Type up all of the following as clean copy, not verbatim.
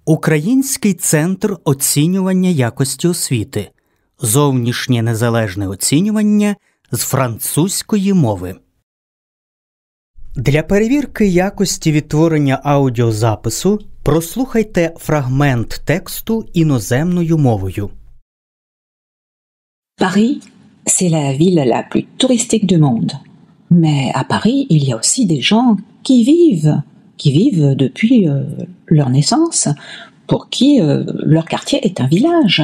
Український центр оцінювання якості освіти. Зовнішнє незалежне оцінювання з французької мови. Для перевірки якості відтворення аудіозапису прослухайте фрагмент тексту іноземною мовою. Paris, c'est la ville la plus touristique du monde. Mais à Paris, il y a aussi des gens qui vivent depuis leur naissance, pour qui leur quartier est un village,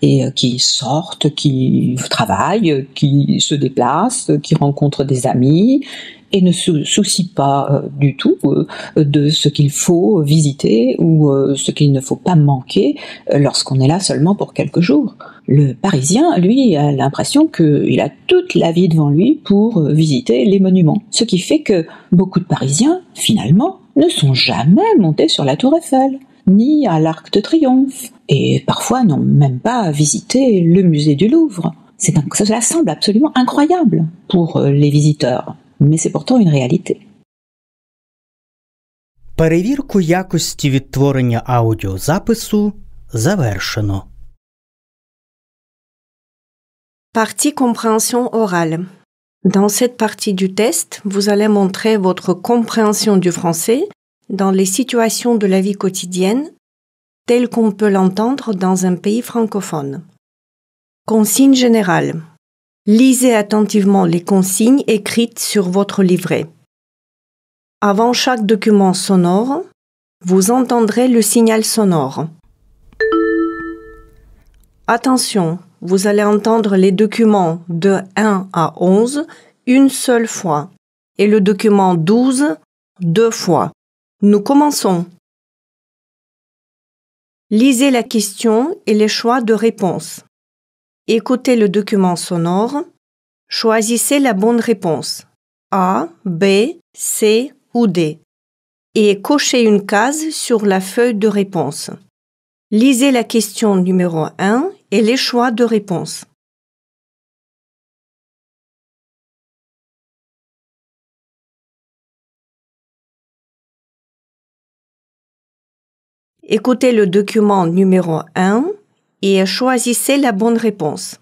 et qui sortent, qui travaillent, qui se déplacent, qui rencontrent des amis, et ne se soucient pas du tout de ce qu'il faut visiter ou ce qu'il ne faut pas manquer lorsqu'on est là seulement pour quelques jours. Le Parisien, lui, a l'impression qu'il a toute la vie devant lui pour visiter les monuments. Ce qui fait que beaucoup de Parisiens, finalement, ne sont jamais montés sur la Tour Eiffel, ni à l'Arc de Triomphe, et parfois n'ont même pas visité le musée du Louvre. Cela semble absolument incroyable pour les visiteurs, mais c'est pourtant une réalité. Перевірку якості відтворення аудіозапису завершено. Partie compréhension orale. Dans cette partie du test, vous allez montrer votre compréhension du français dans les situations de la vie quotidienne, telles qu'on peut l'entendre dans un pays francophone. Consigne générale. Lisez attentivement les consignes écrites sur votre livret. Avant chaque document sonore, vous entendrez le signal sonore. Attention, vous allez entendre les documents de 1 à 11 une seule fois et le document 12 deux fois. Nous commençons. Lisez la question et les choix de réponse. Écoutez le document sonore. Choisissez la bonne réponse A, B, C ou D et cochez une case sur la feuille de réponse. Lisez la question numéro 1 et les choix de réponse. Écoutez le document numéro 1 et choisissez la bonne réponse.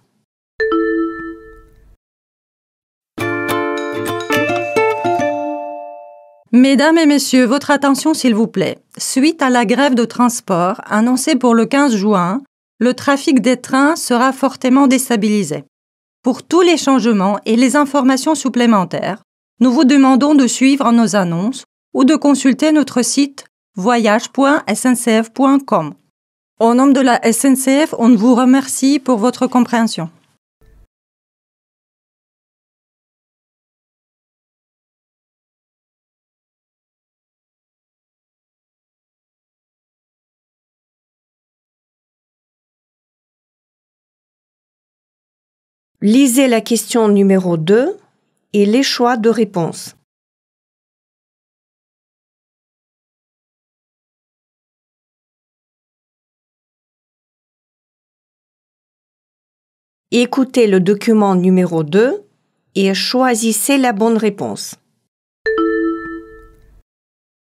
Mesdames et messieurs, votre attention s'il vous plaît. Suite à la grève de transport annoncée pour le 15 juin, le trafic des trains sera fortement déstabilisé. Pour tous les changements et les informations supplémentaires, nous vous demandons de suivre nos annonces ou de consulter notre site voyage.sncf.com. Au nom de la SNCF, on vous remercie pour votre compréhension. Lisez la question numéro 2 et les choix de réponse. Écoutez le document numéro 2 et choisissez la bonne réponse.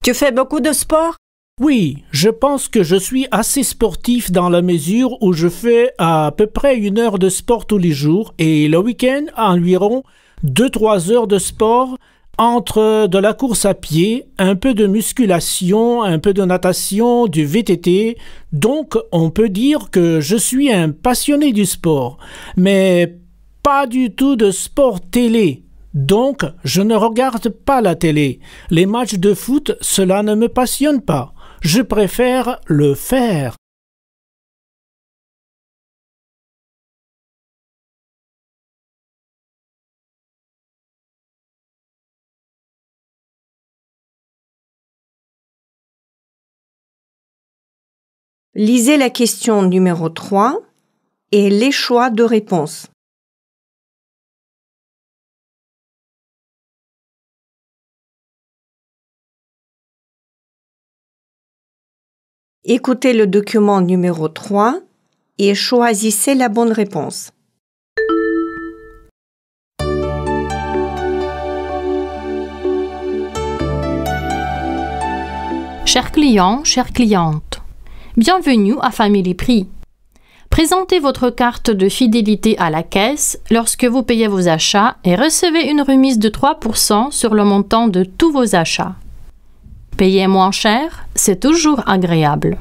Tu fais beaucoup de sport? Oui, je pense que je suis assez sportif dans la mesure où je fais à peu près 1 heure de sport tous les jours et le week-end environ 2-3 heures de sport entre de la course à pied, un peu de musculation, un peu de natation, du VTT. Donc, on peut dire que je suis un passionné du sport, mais pas du tout de sport télé. Donc, je ne regarde pas la télé. Les matchs de foot, cela ne me passionne pas. Je préfère le faire. Lisez la question numéro 3 et les choix de réponse. Écoutez le document numéro 3 et choisissez la bonne réponse. Chers clients, chères clientes, Bienvenue à Family Prix. Présentez votre carte de fidélité à la caisse lorsque vous payez vos achats et recevez une remise de 3% sur le montant de tous vos achats. Payer moins cher, c'est toujours agréable.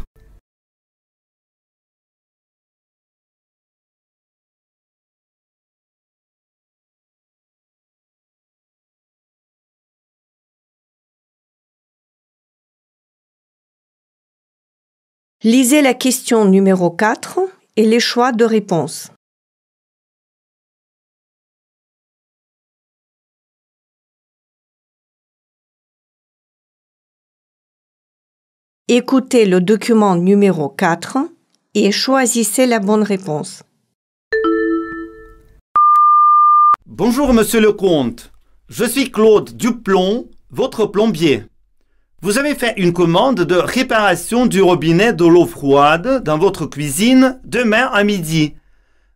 Lisez la question numéro 4 et les choix de réponse. Écoutez le document numéro 4 et choisissez la bonne réponse. Bonjour Monsieur le comte, je suis Claude Duplon, votre plombier. Vous avez fait une commande de réparation du robinet de l'eau froide dans votre cuisine demain à midi.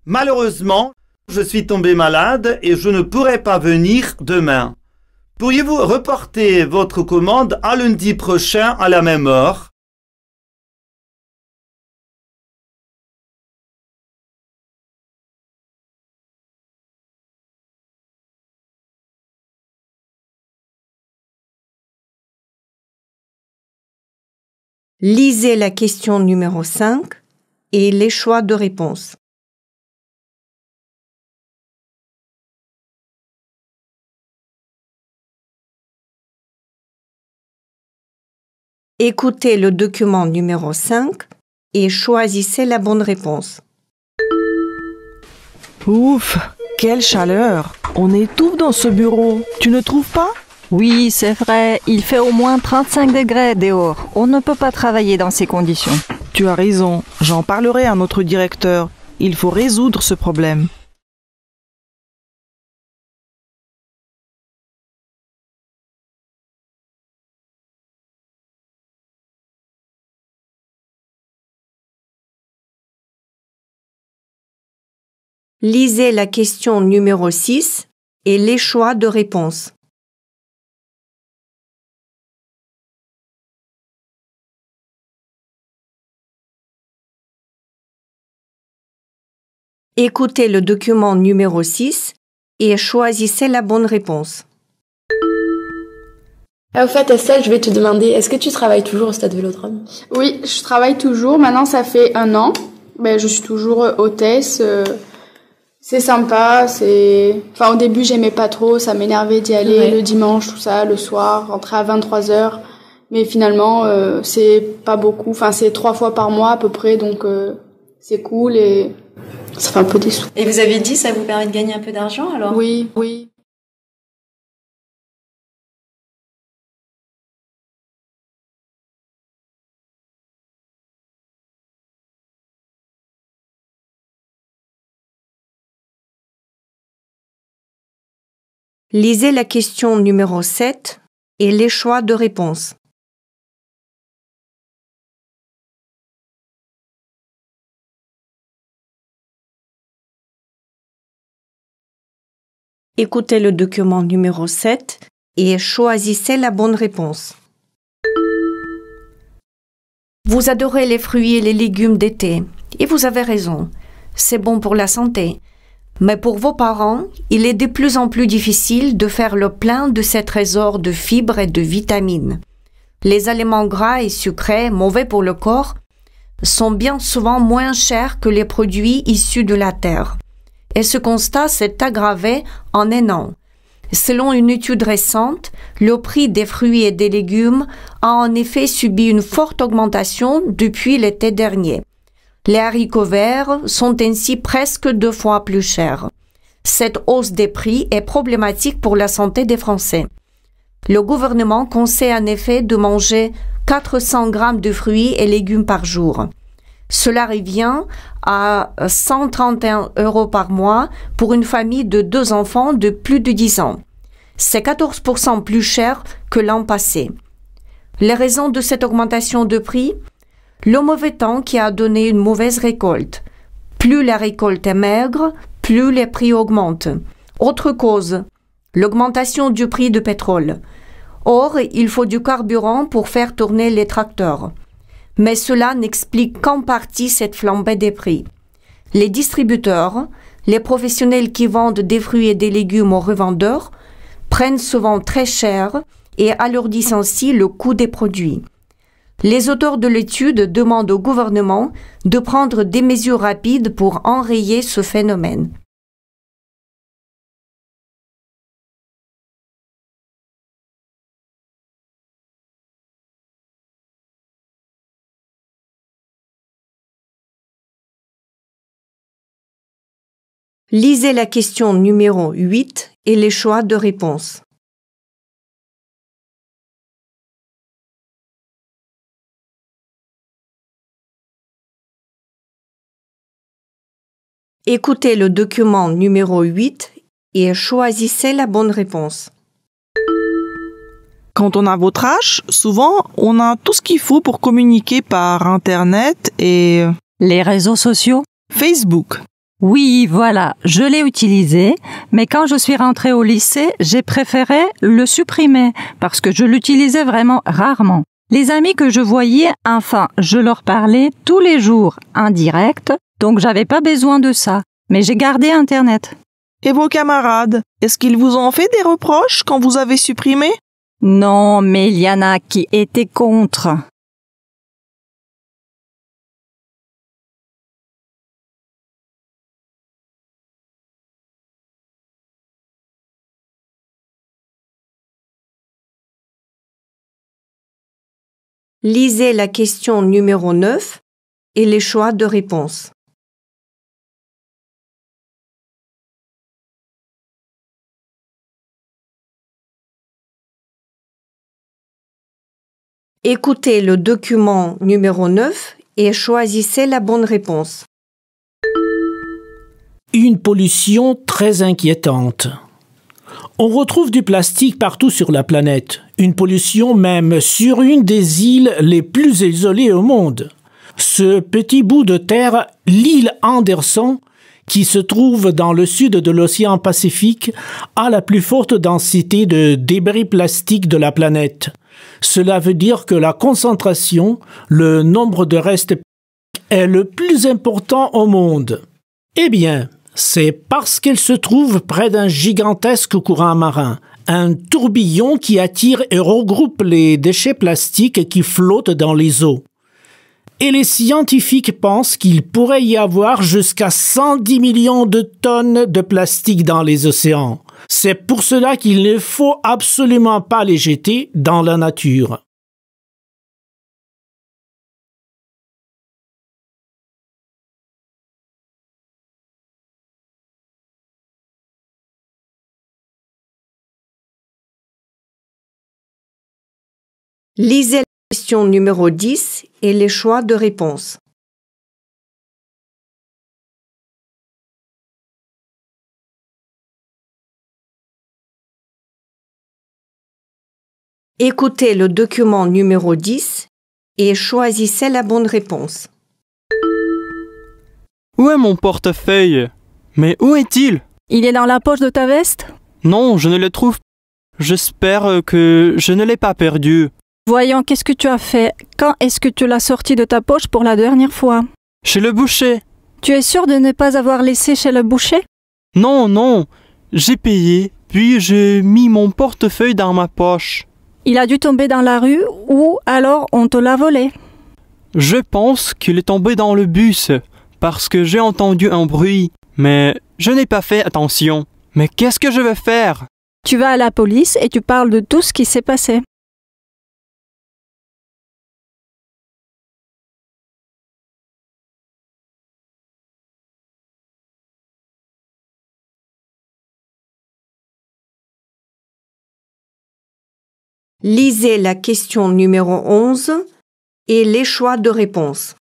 Malheureusement, je suis tombé malade et je ne pourrai pas venir demain. Pourriez-vous reporter votre commande à lundi prochain à la même heure? Lisez la question numéro 5 et les choix de réponse. Écoutez le document numéro 5 et choisissez la bonne réponse. Ouf, quelle chaleur! On étouffe dans ce bureau, tu ne trouves pas? Oui, c'est vrai, il fait au moins 35 degrés dehors. On ne peut pas travailler dans ces conditions. Tu as raison, j'en parlerai à notre directeur. Il faut résoudre ce problème. Lisez la question numéro 6 et les choix de réponse. Écoutez le document numéro 6 et choisissez la bonne réponse. Au fait, Estelle, je vais te demander, est-ce que tu travailles toujours au Stade Vélodrome? Oui, je travaille toujours. Maintenant, ça fait 1 an. Je suis toujours hôtesse. C'est sympa. Au début, j'aimais pas trop. Ça m'énervait d'y aller le dimanche, tout ça, le soir, rentrer à 23h. Mais finalement, c'est pas beaucoup. Enfin, c'est 3 fois par mois à peu près. Donc, c'est cool et ça fait un peu des sous. Et vous avez dit, ça vous permet de gagner un peu d'argent alors? Oui, oui. Lisez la question numéro 7 et les choix de réponse. Écoutez le document numéro 7 et choisissez la bonne réponse. Vous adorez les fruits et les légumes d'été, et vous avez raison, c'est bon pour la santé. Mais pour vos parents, il est de plus en plus difficile de faire le plein de ces trésors de fibres et de vitamines. Les aliments gras et sucrés, mauvais pour le corps, sont bien souvent moins chers que les produits issus de la terre. Et ce constat s'est aggravé en 1 an. Selon une étude récente, le prix des fruits et des légumes a en effet subi une forte augmentation depuis l'été dernier. Les haricots verts sont ainsi presque 2 fois plus chers. Cette hausse des prix est problématique pour la santé des Français. Le gouvernement conseille en effet de manger 400 grammes de fruits et légumes par jour. Cela revient à 131 € par mois pour une famille de 2 enfants de plus de 10 ans. C'est 14% plus cher que l'an passé. Les raisons de cette augmentation de prix? Le mauvais temps qui a donné une mauvaise récolte. Plus la récolte est maigre, plus les prix augmentent. Autre cause, l'augmentation du prix du pétrole. Or, il faut du carburant pour faire tourner les tracteurs. Mais cela n'explique qu'en partie cette flambée des prix. Les distributeurs, les professionnels qui vendent des fruits et des légumes aux revendeurs, prennent souvent très cher et alourdissent ainsi le coût des produits. Les auteurs de l'étude demandent au gouvernement de prendre des mesures rapides pour enrayer ce phénomène. Lisez la question numéro 8 et les choix de réponse. Écoutez le document numéro 8 et choisissez la bonne réponse. Quand on a votre âge, souvent, on a tout ce qu'il faut pour communiquer par Internet et... Les réseaux sociaux? Facebook. Oui, voilà, je l'ai utilisé, mais quand je suis rentrée au lycée, j'ai préféré le supprimer parce que je l'utilisais vraiment rarement. Les amis que je voyais, enfin, je leur parlais tous les jours en direct, donc j'avais pas besoin de ça, mais j'ai gardé Internet. Et vos camarades, est-ce qu'ils vous ont fait des reproches quand vous avez supprimé? Non, mais il y en a qui étaient contre. Lisez la question numéro 9 et les choix de réponse. Écoutez le document numéro 9 et choisissez la bonne réponse. Une pollution très inquiétante. On retrouve du plastique partout sur la planète, une pollution même sur une des îles les plus isolées au monde. Ce petit bout de terre, l'île Anderson, qui se trouve dans le sud de l'océan Pacifique, a la plus forte densité de débris plastiques de la planète. Cela veut dire que la concentration, le nombre de restes est le plus important au monde. Eh bien, c'est parce qu'elle se trouve près d'un gigantesque courant marin, un tourbillon qui attire et regroupe les déchets plastiques qui flottent dans les eaux. Et les scientifiques pensent qu'il pourrait y avoir jusqu'à 110 millions de tonnes de plastique dans les océans. C'est pour cela qu'il ne faut absolument pas les jeter dans la nature. Lisez la question numéro 10 et les choix de réponse. Écoutez le document numéro 10 et choisissez la bonne réponse. Où est mon portefeuille? Mais où est-il? Il est dans la poche de ta veste? Non, je ne le trouve pas. J'espère que je ne l'ai pas perdu. Voyons, qu'est-ce que tu as fait? Quand est-ce que tu l'as sorti de ta poche pour la dernière fois? Chez le boucher. Tu es sûr de ne pas avoir laissé chez le boucher? Non, non. J'ai payé, puis j'ai mis mon portefeuille dans ma poche. Il a dû tomber dans la rue ou alors on te l'a volé? Je pense qu'il est tombé dans le bus parce que j'ai entendu un bruit, mais je n'ai pas fait attention. Mais qu'est-ce que je vais faire? Tu vas à la police et tu parles de tout ce qui s'est passé. Lisez la question numéro 11 et les choix de réponse.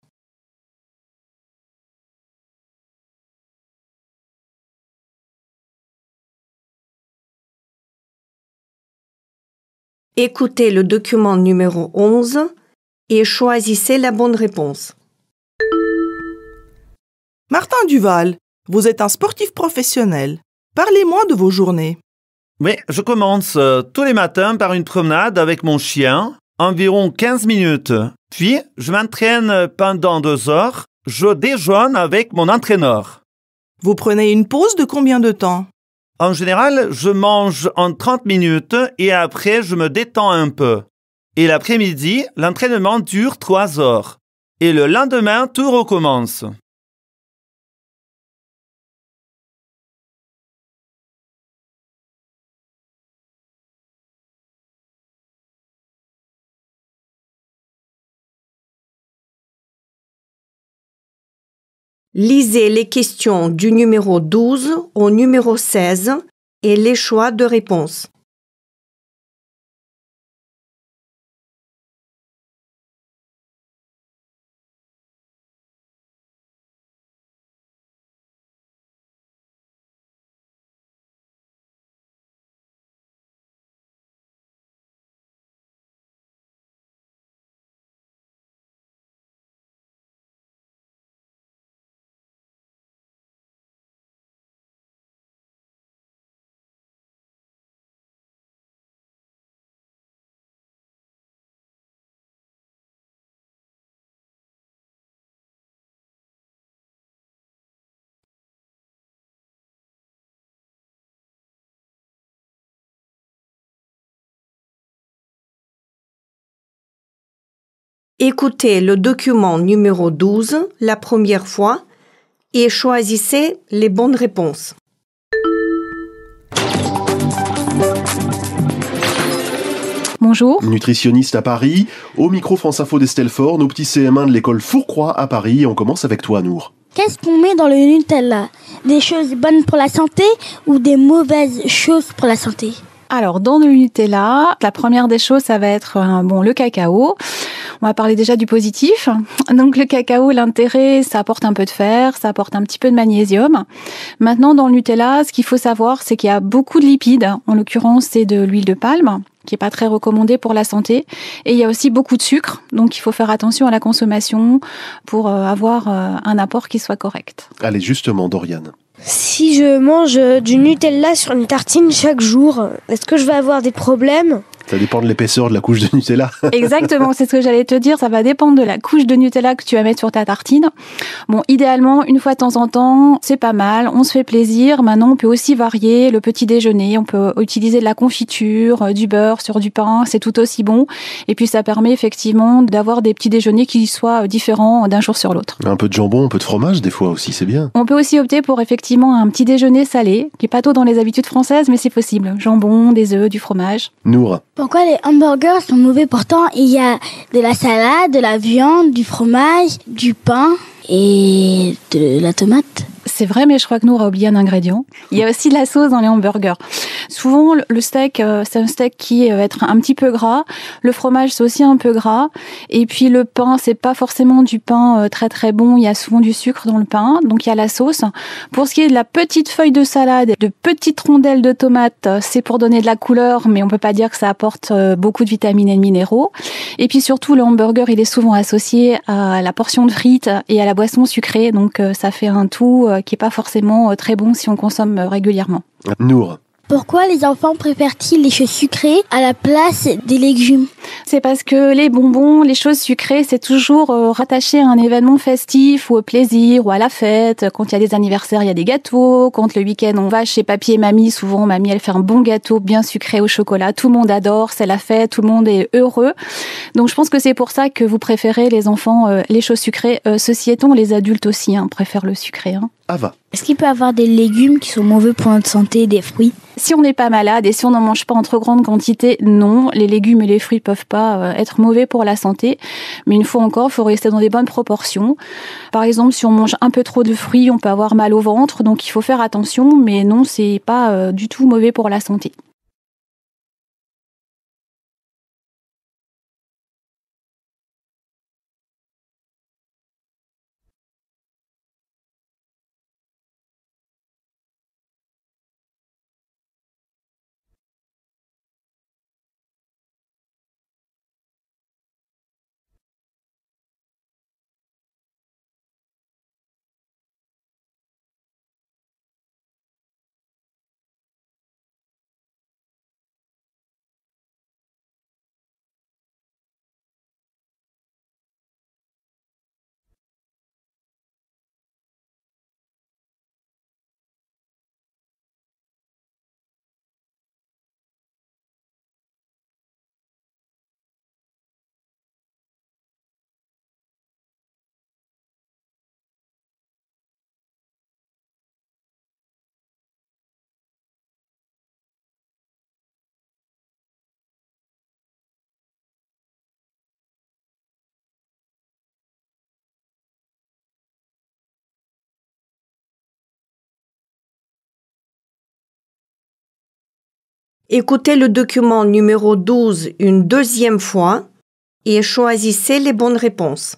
Écoutez le document numéro 11 et choisissez la bonne réponse. Martin Duval, vous êtes un sportif professionnel. Parlez-moi de vos journées. Oui, je commence tous les matins par une promenade avec mon chien, environ 15 minutes. Puis, je m'entraîne pendant 2 heures. Je déjeune avec mon entraîneur. Vous prenez une pause de combien de temps? En général, je mange en 30 minutes et après, je me détends un peu. Et l'après-midi, l'entraînement dure 3 heures. Et le lendemain, tout recommence. Lisez les questions du numéro 12 au numéro 16 et les choix de réponse. Écoutez le document numéro 12 la première fois et choisissez les bonnes réponses. Bonjour. Nutritionniste à Paris, au micro France Info d'Estelle Faure, nos petits CM1 de l'école Fourcroy à Paris. Et on commence avec toi, Nour. Qu'est-ce qu'on met dans le Nutella? Des choses bonnes pour la santé ou des mauvaises choses pour la santé? Alors, dans le Nutella, la première des choses, ça va être le cacao. On va parler déjà du positif. Donc, le cacao, l'intérêt, ça apporte un peu de fer, ça apporte un petit peu de magnésium. Maintenant, dans le Nutella, ce qu'il faut savoir, c'est qu'il y a beaucoup de lipides. En l'occurrence, c'est de l'huile de palme, qui est pas très recommandée pour la santé. Et il y a aussi beaucoup de sucre. Donc, il faut faire attention à la consommation pour avoir un apport qui soit correct. Allez, justement, Doriane. Si je mange du Nutella sur une tartine chaque jour, est-ce que je vais avoir des problèmes? Ça dépend de l'épaisseur de la couche de Nutella. Exactement, c'est ce que j'allais te dire. Ça va dépendre de la couche de Nutella que tu vas mettre sur ta tartine. Bon, idéalement, une fois de temps en temps, c'est pas mal. On se fait plaisir. Maintenant, on peut aussi varier le petit déjeuner. On peut utiliser de la confiture, du beurre sur du pain. C'est tout aussi bon. Et puis, ça permet effectivement d'avoir des petits déjeuners qui soient différents d'un jour sur l'autre. Un peu de jambon, un peu de fromage, des fois aussi, c'est bien. On peut aussi opter pour effectivement un petit déjeuner salé, qui est pas trop dans les habitudes françaises, mais c'est possible. Jambon, des œufs, du fromage. Nour. Pourquoi les hamburgers sont mauvais? Pourtant, il y a de la salade, de la viande, du fromage, du pain et de la tomate. C'est vrai, mais je crois que nous, on a oublié un ingrédient. Il y a aussi de la sauce dans les hamburgers. Souvent, le steak, c'est un steak qui va être un petit peu gras. Le fromage, c'est aussi un peu gras. Et puis, le pain, c'est pas forcément du pain très très bon. Il y a souvent du sucre dans le pain. Donc, il y a la sauce. Pour ce qui est de la petite feuille de salade, de petites rondelles de tomates, c'est pour donner de la couleur, mais on peut pas dire que ça apporte beaucoup de vitamines et de minéraux. Et puis, surtout, le hamburger, il est souvent associé à la portion de frites et à la boisson sucrée. Donc, ça fait un tout qui est pas forcément très bon si on consomme régulièrement. Nour. Pourquoi les enfants préfèrent-ils les choses sucrées à la place des légumes? C'est parce que les bonbons, les choses sucrées, c'est toujours rattaché à un événement festif ou au plaisir ou à la fête. Quand il y a des anniversaires, il y a des gâteaux. Quand le week-end, on va chez papy et mamie, souvent mamie, elle fait un bon gâteau bien sucré au chocolat. Tout le monde adore, c'est la fête, tout le monde est heureux. Donc je pense que c'est pour ça que vous préférez les enfants les choses sucrées. Ceci étant, les adultes aussi préfèrent le sucré. Ava. Est-ce qu'il peut y avoir des légumes qui sont mauvais pour notre santé, des fruits? Si on n'est pas malade et si on n'en mange pas en trop grande quantité, non, les légumes et les fruits peuvent pas être mauvais pour la santé. Mais une fois encore, il faut rester dans des bonnes proportions. Par exemple, si on mange un peu trop de fruits, on peut avoir mal au ventre, donc il faut faire attention. Mais non, c'est pas du tout mauvais pour la santé. Écoutez le document numéro 12 une deuxième fois et choisissez les bonnes réponses.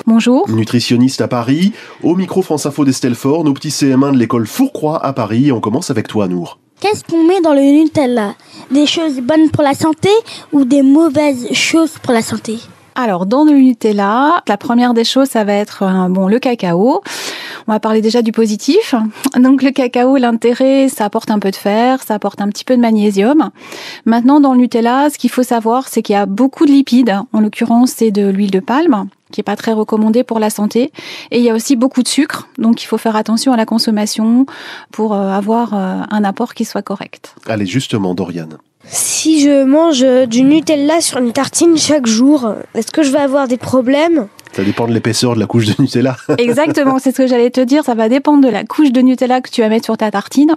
Bonjour. Nutritionniste à Paris, au micro France Info d'Estelle Faure, nos petits CM1 de l'école Fourcroy à Paris. On commence avec toi, Nour. Qu'est-ce qu'on met dans le Nutella? Des choses bonnes pour la santé ou des mauvaises choses pour la santé? Alors, dans le Nutella, la première des choses, ça va être le cacao. On va parler déjà du positif. Donc, le cacao, l'intérêt, ça apporte un peu de fer, ça apporte un petit peu de magnésium. Maintenant, dans le Nutella, ce qu'il faut savoir, c'est qu'il y a beaucoup de lipides. En l'occurrence, c'est de l'huile de palme, qui est pas très recommandée pour la santé. Et il y a aussi beaucoup de sucre. Donc, il faut faire attention à la consommation pour avoir un apport qui soit correct. Allez, justement, Doriane. Si je mange du Nutella sur une tartine chaque jour, est-ce que je vais avoir des problèmes ? Ça dépend de l'épaisseur de la couche de Nutella. Exactement, c'est ce que j'allais te dire. Ça va dépendre de la couche de Nutella que tu vas mettre sur ta tartine.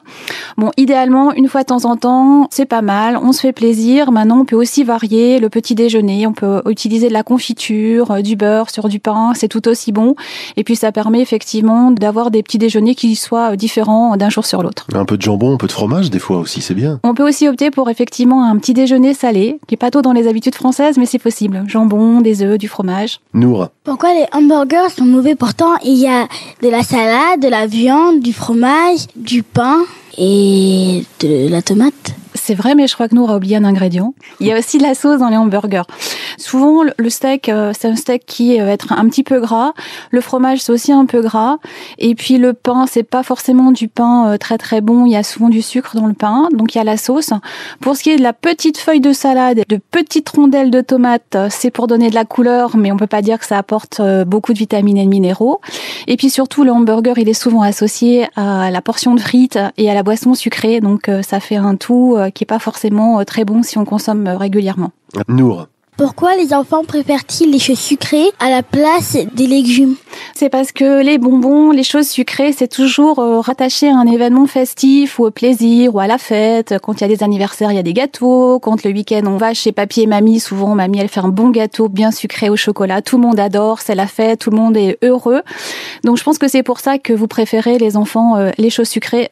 Bon, idéalement, une fois de temps en temps, c'est pas mal. On se fait plaisir. Maintenant, on peut aussi varier le petit déjeuner. On peut utiliser de la confiture, du beurre sur du pain. C'est tout aussi bon. Et puis, ça permet effectivement d'avoir des petits déjeuners qui soient différents d'un jour sur l'autre. Un peu de jambon, un peu de fromage, des fois aussi, c'est bien. On peut aussi opter pour effectivement un petit déjeuner salé, qui est pas trop dans les habitudes françaises, mais c'est possible. Jambon, des œufs, du fromage. Nour. Pourquoi les hamburgers sont mauvais? Pourtant, il y a de la salade, de la viande, du fromage, du pain et de la tomate. C'est vrai, mais je crois que Nour a oublié un ingrédient. Il y a aussi de la sauce dans les hamburgers. Souvent, le steak, c'est un steak qui va être un petit peu gras. Le fromage, c'est aussi un peu gras. Et puis le pain, c'est pas forcément du pain très très bon. Il y a souvent du sucre dans le pain. Donc il y a la sauce. Pour ce qui est de la petite feuille de salade, de petites rondelles de tomates, c'est pour donner de la couleur, mais on peut pas dire que ça apporte beaucoup de vitamines et de minéraux. Et puis surtout, le hamburger, il est souvent associé à la portion de frites et à la boisson sucrée. Donc ça fait un tout qui est pas forcément très bon si on consomme régulièrement. Nour. Pourquoi les enfants préfèrent-ils les choses sucrées à la place des légumes? C'est parce que les bonbons, les choses sucrées, c'est toujours rattaché à un événement festif ou au plaisir ou à la fête. Quand il y a des anniversaires, il y a des gâteaux. Quand le week-end, on va chez papy et mamie, souvent mamie, elle fait un bon gâteau bien sucré au chocolat. Tout le monde adore, c'est la fête, tout le monde est heureux. Donc je pense que c'est pour ça que vous préférez les enfants les choses sucrées.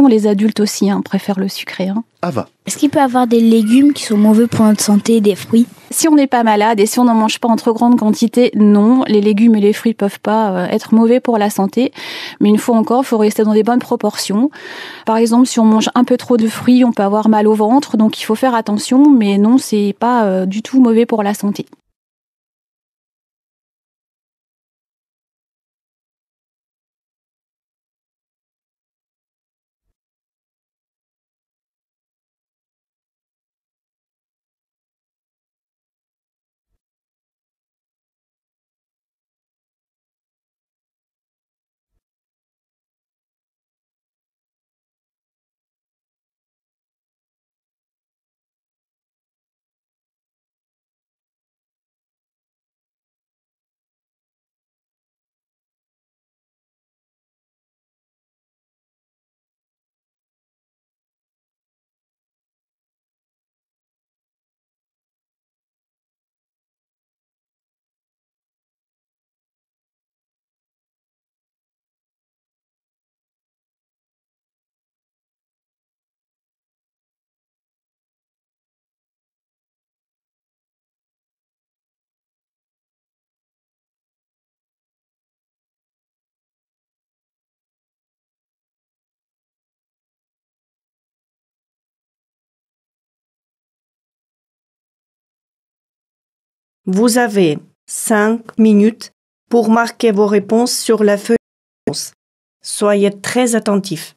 Les adultes aussi préfèrent le sucré. Ava. Est-ce qu'il peut y avoir des légumes qui sont mauvais pour notre santé, des fruits? Si on n'est pas malade et si on n'en mange pas en trop grande quantité, non, les légumes et les fruits peuvent pas être mauvais pour la santé. Mais une fois encore, il faut rester dans des bonnes proportions. Par exemple, si on mange un peu trop de fruits, on peut avoir mal au ventre, donc il faut faire attention. Mais non, c'est pas du tout mauvais pour la santé. Vous avez 5 minutes pour marquer vos réponses sur la feuille de réponse. Soyez très attentifs.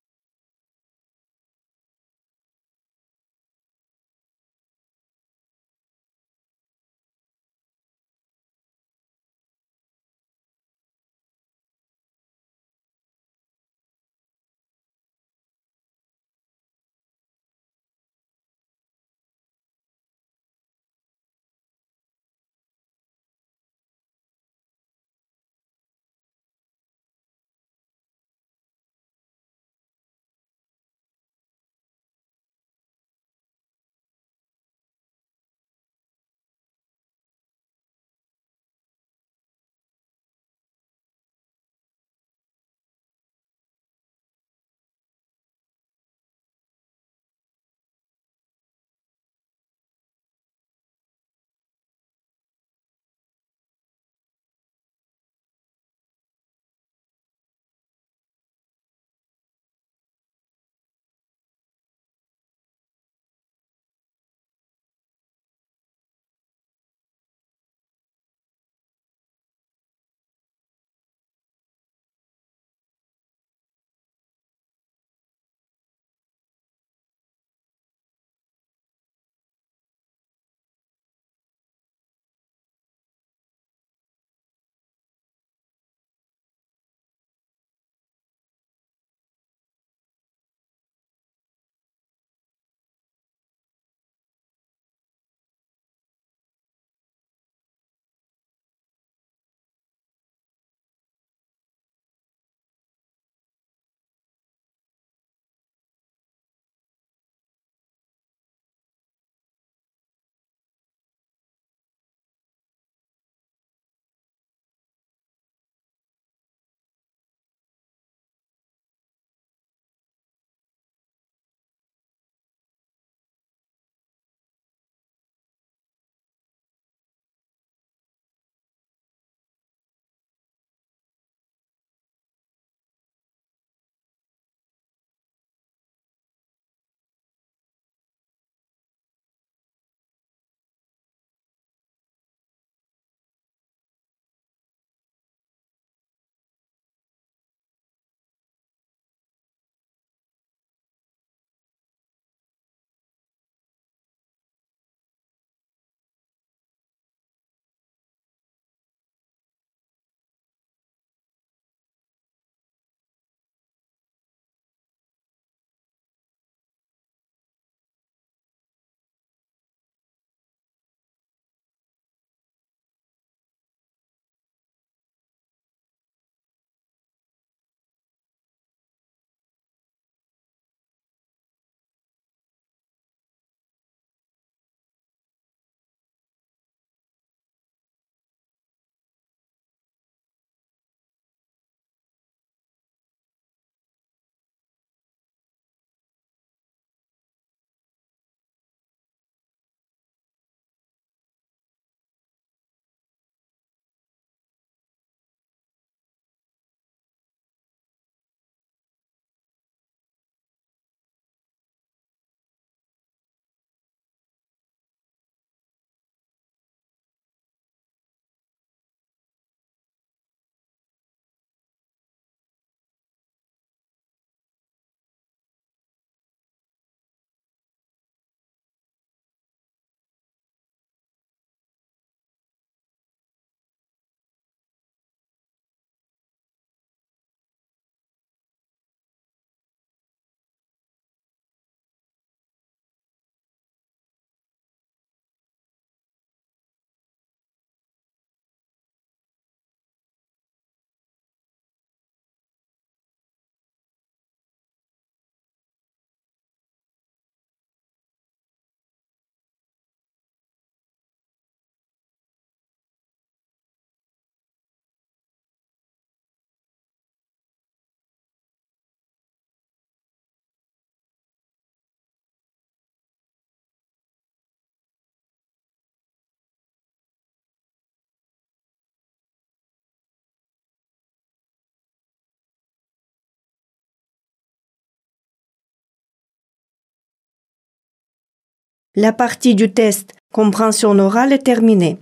La partie du test compréhension orale est terminée.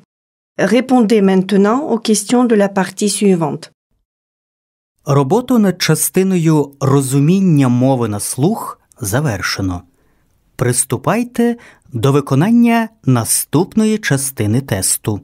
Répondez maintenant aux questions de la partie suivante. Роботу над частиною розуміння мови на слух завершено. Приступайте до виконання наступної частини тесту.